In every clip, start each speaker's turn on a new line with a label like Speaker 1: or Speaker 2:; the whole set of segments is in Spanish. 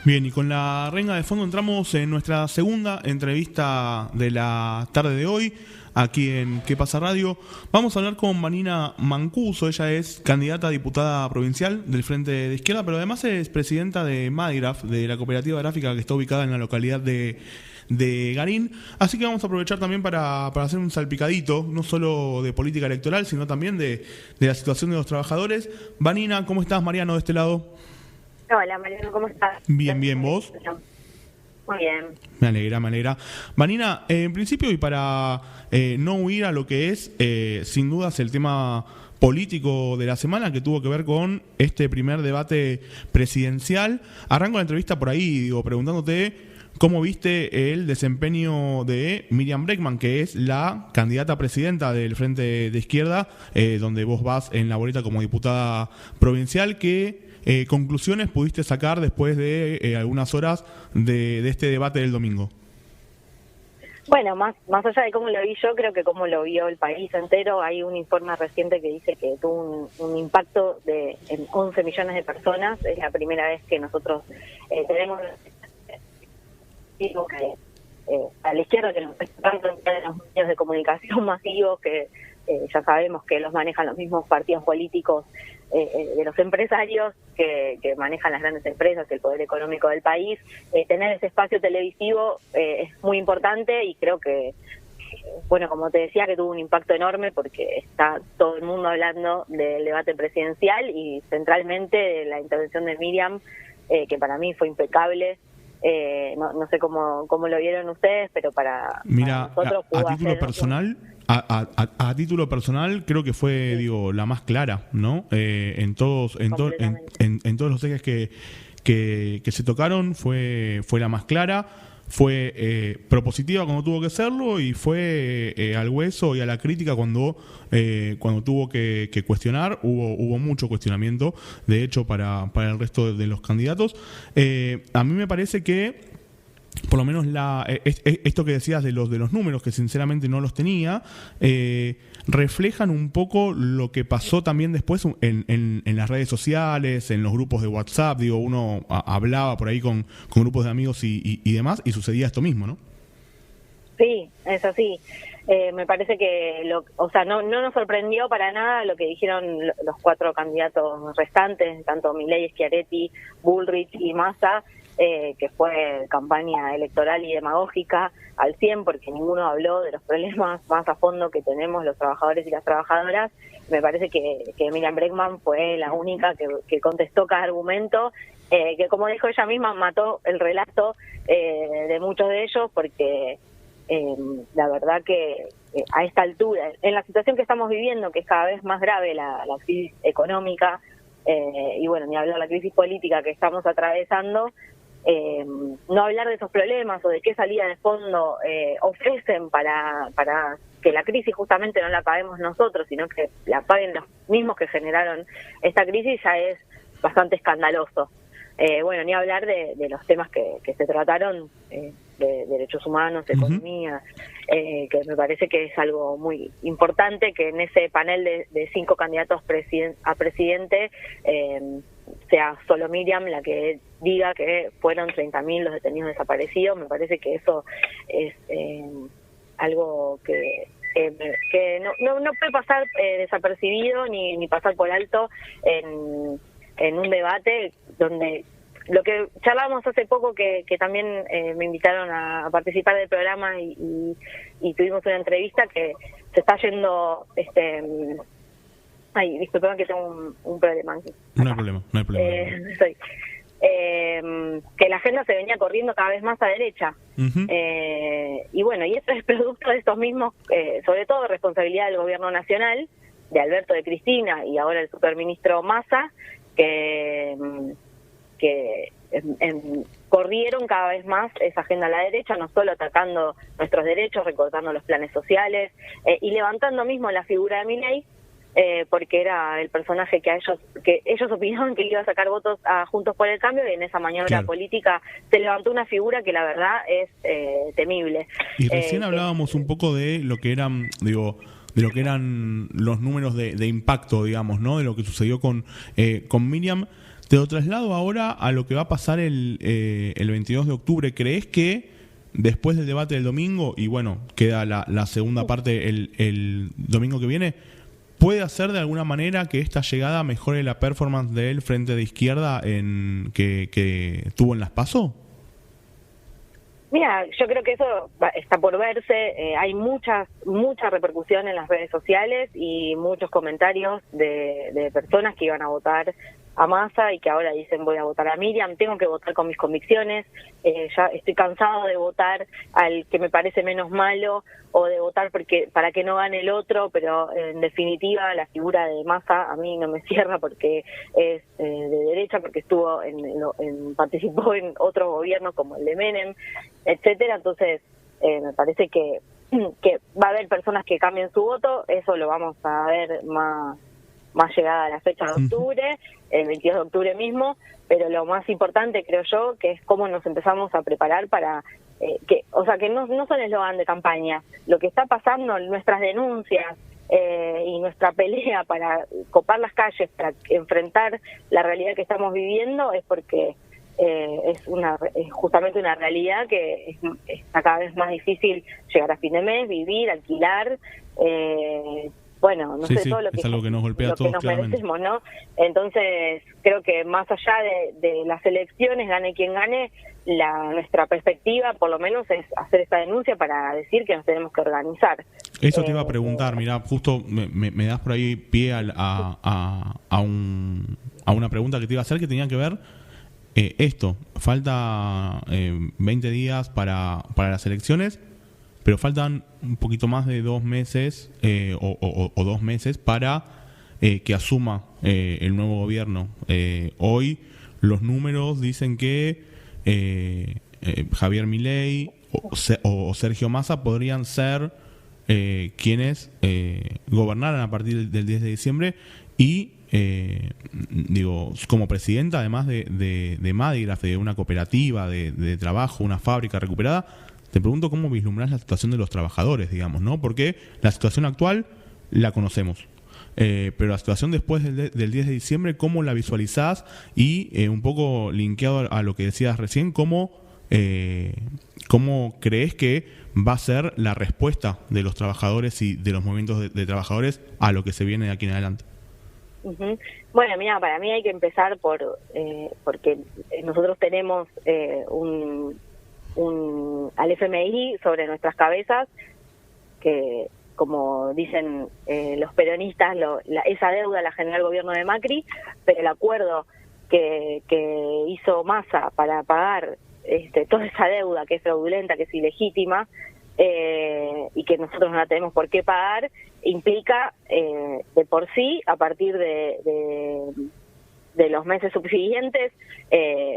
Speaker 1: Bien, y con la renga de fondo entramos en nuestra segunda entrevista de la tarde de hoy, aquí en ¿Qué pasa Radio? Vamos a hablar con Vanina Mancuso. Ella es candidata a diputada provincial del Frente de Izquierda, pero además es presidenta de Madigraf, de la cooperativa gráfica que está ubicada en la localidad de Garín. Así que vamos a aprovechar también para hacer un salpicadito, no solo de política electoral, sino también de la situación de los trabajadores. Vanina, ¿cómo estás? Mariano, de este lado.
Speaker 2: Hola, Mariano, ¿cómo estás?
Speaker 1: Bien, bien, ¿vos?
Speaker 2: Muy bien.
Speaker 1: Me alegra. Vanina, en principio, y para no huir a lo que es, sin dudas, el tema político de la semana, que tuvo que ver con este primer debate presidencial, arranco la entrevista por ahí, preguntándote cómo viste el desempeño de Miriam Bregman, que es la candidata a presidenta del Frente de Izquierda, donde vos vas en la boleta como diputada provincial. ¿Qué conclusiones pudiste sacar después de algunas horas de este debate del domingo?
Speaker 2: Bueno, más allá de cómo lo vi yo, creo que como lo vio el país entero, hay un informe reciente que dice que tuvo un impacto en 11 millones de personas. Es la primera vez que nosotros tenemos a la izquierda, que nos está en los medios de comunicación masivos, que ya sabemos que los manejan los mismos partidos políticos de los empresarios que manejan las grandes empresas, el poder económico del país. Tener ese espacio televisivo es muy importante, y creo que, bueno, como te decía, que tuvo un impacto enorme porque está todo el mundo hablando del debate presidencial y centralmente de la intervención de Miriam, que para mí fue impecable. No sé cómo lo vieron ustedes, pero para nosotros
Speaker 1: a título personal, a título personal creo que fue, la más clara, ¿no? En todos los ejes que se tocaron fue la más clara. Fue propositiva cuando tuvo que serlo, y fue al hueso y a la crítica cuando tuvo que cuestionar. Hubo mucho cuestionamiento, de hecho, para el resto de los candidatos. A mí me parece que, por lo menos, esto que decías de los números, que sinceramente no los tenía, reflejan un poco lo que pasó también después en las redes sociales, en los grupos de WhatsApp. Uno hablaba por ahí con grupos de amigos y demás, y sucedía esto mismo, ¿no?
Speaker 2: Sí, es así. Me parece que no nos sorprendió para nada lo que dijeron los cuatro candidatos restantes, tanto Milei, Schiaretti, Bullrich y Massa, que fue campaña electoral y demagógica al 100%, porque ninguno habló de los problemas más a fondo que tenemos los trabajadores y las trabajadoras. Me parece que Miriam Bregman fue la única que contestó cada argumento, que, como dijo ella misma, mató el relato de muchos de ellos, porque la verdad que a esta altura, en la situación que estamos viviendo, que es cada vez más grave la crisis económica, y bueno, ni hablar de la crisis política que estamos atravesando, no hablar de esos problemas o de qué salida de fondo ofrecen para que la crisis justamente no la paguemos nosotros, sino que la paguen los mismos que generaron esta crisis, ya es bastante escandaloso. Bueno, ni hablar de los temas que se trataron, de derechos humanos, economía, que me parece que es algo muy importante, que en ese panel de 5 candidatos a presidente sea solo Miriam la que diga que fueron 30.000 los detenidos desaparecidos. Me parece que eso es algo que no puede pasar desapercibido ni pasar por alto en un debate donde lo que charlábamos hace poco, que también me invitaron a participar del programa y tuvimos una entrevista, que se está yendo ay, disculpame que tengo un problema aquí.
Speaker 1: No hay problema.
Speaker 2: Que la agenda se venía corriendo cada vez más a derecha.
Speaker 1: Uh-huh.
Speaker 2: Y bueno, y eso es producto de estos mismos, sobre todo responsabilidad del gobierno nacional, de Alberto, de Cristina y ahora el superministro Massa, que corrieron cada vez más esa agenda a la derecha, no solo atacando nuestros derechos, recortando los planes sociales, y levantando mismo la figura de Milei, porque era el personaje que ellos opinaban que le iba a sacar votos a Juntos por el Cambio, y en esa maniobra política se levantó una figura que la verdad es temible.
Speaker 1: Y recién hablábamos un poco de lo que eran, de lo que eran los números de impacto, digamos, ¿no? De lo que sucedió con Miriam. Te lo traslado ahora a lo que va a pasar el 22 de octubre. ¿Crees que después del debate del domingo, y bueno, queda la segunda parte el domingo que viene, puede hacer de alguna manera que esta llegada mejore la performance del Frente de Izquierda que tuvo en las PASO?
Speaker 2: Mira, yo creo que eso está por verse. Hay mucha repercusión en las redes sociales y muchos comentarios de personas que iban a votar a Massa y que ahora dicen voy a votar a Miriam. Tengo que votar con mis convicciones. Ya estoy cansado de votar al que me parece menos malo o de votar para que no gane el otro, pero en definitiva la figura de Massa a mí no me cierra porque es de derecha, porque participó en otros gobiernos como el de Menem, etcétera. Entonces me parece que va a haber personas que cambien su voto. Eso lo vamos a ver más llegada a la fecha de octubre, el 22 de octubre mismo, pero lo más importante creo yo que es cómo nos empezamos a preparar para que no son eslogan de campaña. Lo que está pasando, nuestras denuncias y nuestra pelea para copar las calles, para enfrentar la realidad que estamos viviendo, es porque es justamente una realidad que está cada vez más difícil llegar a fin de mes, vivir, alquilar, bueno, no sé, todo lo que
Speaker 1: es algo que nos golpea a todos,
Speaker 2: nos
Speaker 1: claramente.
Speaker 2: merecemos, ¿no? Entonces, creo que más allá de las elecciones, gane quien gane, nuestra perspectiva, por lo menos, es hacer esta denuncia para decir que nos tenemos que organizar.
Speaker 1: Eso te iba a preguntar, mira, justo me das por ahí pie a una pregunta que te iba a hacer que tenía que ver esto. Falta 20 días para las elecciones, pero faltan un poquito más de 2 meses o 2 meses para que asuma el nuevo gobierno. Hoy los números dicen que Javier Milei o Sergio Massa podrían ser quienes gobernaran a partir del 10 de diciembre y como presidenta, además de Madigraf, de una cooperativa de trabajo, una fábrica recuperada. Te pregunto cómo vislumbrás la situación de los trabajadores, digamos, ¿no? Porque la situación actual la conocemos, pero la situación después del 10 de diciembre, ¿cómo la visualizás? Y un poco linkeado a lo que decías recién, ¿cómo crees que va a ser la respuesta de los trabajadores y de los movimientos de trabajadores a lo que se viene de aquí en adelante?
Speaker 2: Uh-huh. Bueno, mira, para mí hay que empezar porque nosotros tenemos al FMI sobre nuestras cabezas, que como dicen los peronistas, esa deuda la generó el gobierno de Macri, pero el acuerdo que hizo Massa para pagar toda esa deuda que es fraudulenta, que es ilegítima, y que nosotros no la tenemos por qué pagar, implica de por sí, a partir de los meses subsiguientes,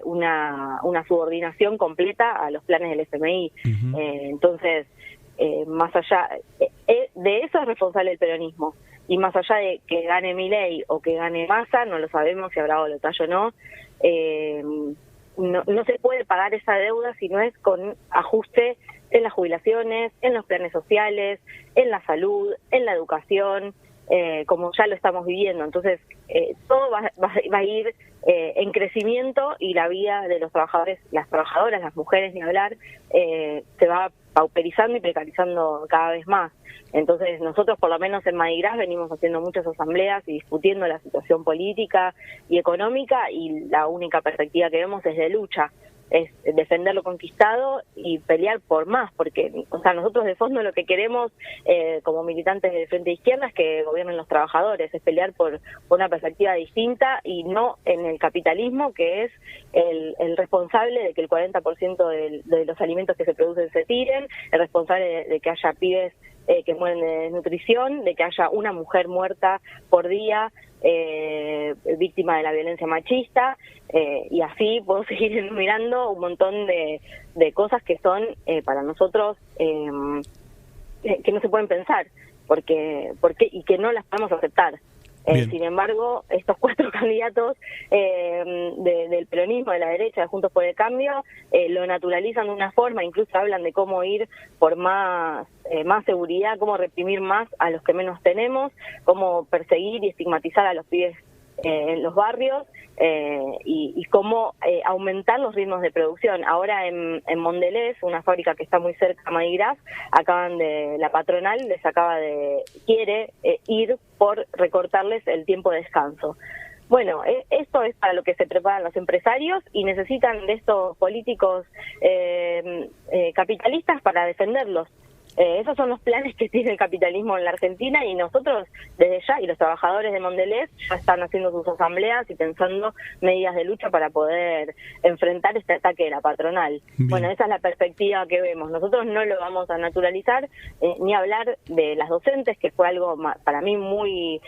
Speaker 2: una subordinación completa a los planes del FMI.
Speaker 1: Uh-huh.
Speaker 2: Entonces, más allá de eso es responsable el peronismo, y más allá de que gane Milei o que gane Massa, no lo sabemos si habrá balotaje o no, no se puede pagar esa deuda si no es con ajuste en las jubilaciones, en los planes sociales, en la salud, en la educación, como ya lo estamos viviendo. Entonces, todo va a ir en crecimiento, y la vida de los trabajadores, las trabajadoras, las mujeres, ni hablar, se va pauperizando y precarizando cada vez más. Entonces, nosotros, por lo menos en Madigraf, venimos haciendo muchas asambleas y discutiendo la situación política y económica, y la única perspectiva que vemos es de lucha, es defender lo conquistado y pelear por más, porque nosotros de fondo lo que queremos como militantes del Frente de Izquierda es que gobiernen los trabajadores, es pelear por una perspectiva distinta y no en el capitalismo, que es el responsable de que el 40% de los alimentos que se producen se tiren, el responsable de que haya pibes que mueren de desnutrición, de que haya una mujer muerta por día víctima de la violencia machista, y así puedo seguir enumerando un montón de cosas que son para nosotros que no se pueden pensar porque y que no las podemos aceptar. Sin embargo, estos 4 candidatos del peronismo, de la derecha, de Juntos por el Cambio, lo naturalizan de una forma, incluso hablan de cómo ir por más seguridad, cómo reprimir más a los que menos tenemos, cómo perseguir y estigmatizar a los pibes en los barrios y cómo aumentar los ritmos de producción. Ahora en Mondelez, una fábrica que está muy cerca de Madigras, la patronal quiere ir por recortarles el tiempo de descanso. Bueno, esto es para lo que se preparan los empresarios y necesitan de estos políticos capitalistas para defenderlos. Esos son los planes que tiene el capitalismo en la Argentina y nosotros desde ya, y los trabajadores de Mondelez ya están haciendo sus asambleas y pensando medidas de lucha para poder enfrentar este ataque de la patronal. Bien. Bueno, esa es la perspectiva que vemos. Nosotros no lo vamos a naturalizar, ni hablar de las docentes, que fue algo para mí muy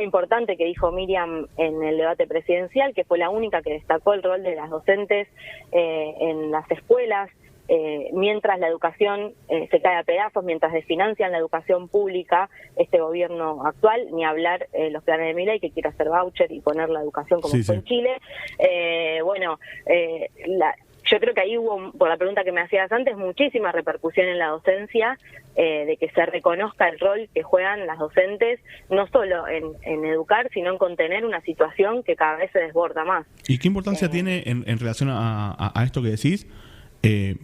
Speaker 2: importante que dijo Miriam en el debate presidencial, que fue la única que destacó el rol de las docentes en las escuelas. Mientras la educación se cae a pedazos, mientras desfinancian la educación pública este gobierno actual, ni hablar los planes de Milei que quiere hacer voucher y poner la educación como fue en Chile. Yo creo que ahí hubo, por la pregunta que me hacías antes, muchísima repercusión en la docencia, de que se reconozca el rol que juegan las docentes, no solo en educar, sino en contener una situación que cada vez se desborda más.
Speaker 1: ¿Y qué importancia tiene en relación a esto que decís? ¿Qué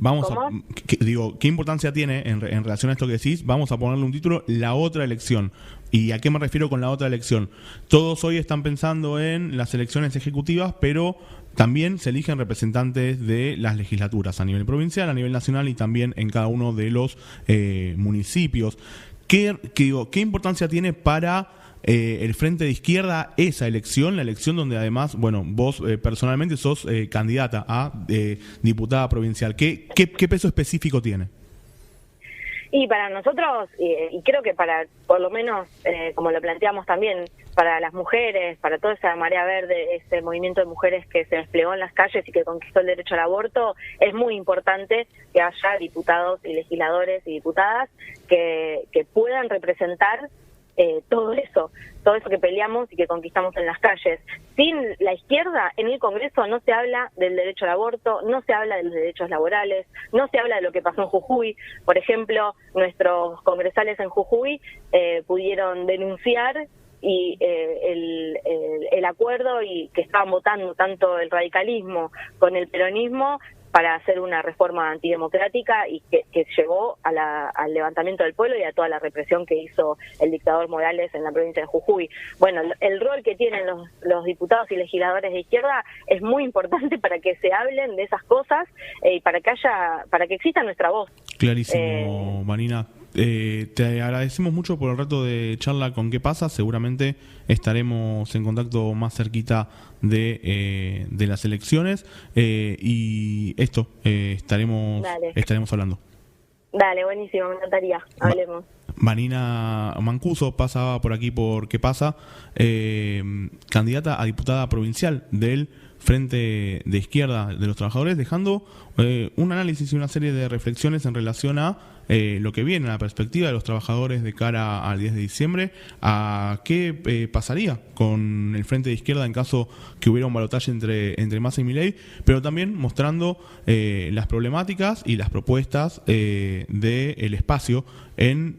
Speaker 1: importancia tiene en relación a esto que decís? Vamos a ponerle un título, la otra elección. ¿Y a qué me refiero con la otra elección? Todos hoy están pensando en las elecciones ejecutivas, pero también se eligen representantes de las legislaturas a nivel provincial, a nivel nacional y también en cada uno de los municipios. ¿Qué importancia tiene para el Frente de Izquierda esa elección, la elección donde además, bueno, vos personalmente sos candidata a diputada provincial? ¿Qué peso específico tiene?
Speaker 2: Y para nosotros, y creo que para, por lo menos, como lo planteamos también, para las mujeres, para toda esa marea verde, ese movimiento de mujeres que se desplegó en las calles y que conquistó el derecho al aborto, es muy importante que haya diputados y legisladores y diputadas que puedan representar todo eso que peleamos y que conquistamos en las calles. Sin la izquierda, en el Congreso no se habla del derecho al aborto, no se habla de los derechos laborales, no se habla de lo que pasó en Jujuy. Por ejemplo, nuestros congresales en Jujuy pudieron denunciar y el acuerdo y que estaban votando tanto el radicalismo con el peronismo para hacer una reforma antidemocrática y que llevó al levantamiento del pueblo y a toda la represión que hizo el dictador Morales en la provincia de Jujuy. Bueno, el rol que tienen los diputados y legisladores de izquierda es muy importante para que se hablen de esas cosas y para que exista nuestra voz.
Speaker 1: Clarísimo, Marina. Te agradecemos mucho por el rato de charla con ¿Qué pasa? Seguramente estaremos en contacto más cerquita de las elecciones y estaremos hablando.
Speaker 2: Dale, buenísimo, me encantaría. Hablemos.
Speaker 1: Marina Mancuso pasaba por aquí por ¿Qué pasa? Candidata a diputada provincial del Frente de Izquierda de los Trabajadores, dejando un análisis y una serie de reflexiones en relación a lo que viene, la perspectiva de los trabajadores de cara al 10 de diciembre, a qué pasaría con el Frente de Izquierda en caso que hubiera un balotaje entre Massa y Milei, pero también mostrando las problemáticas y las propuestas del espacio en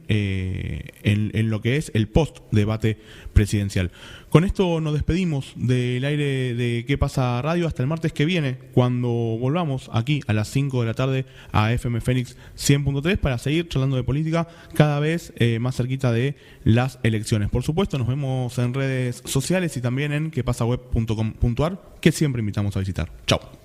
Speaker 1: lo que es el post-debate presidencial. Con esto nos despedimos del aire de ¿Qué pasa Radio? Hasta el martes que viene, cuando volvamos aquí a las 5 de la tarde a FM Fénix 100.3 para seguir charlando de política cada vez más cerquita de las elecciones. Por supuesto, nos vemos en redes sociales y también en quepasaweb.com.ar, que siempre invitamos a visitar. Chao.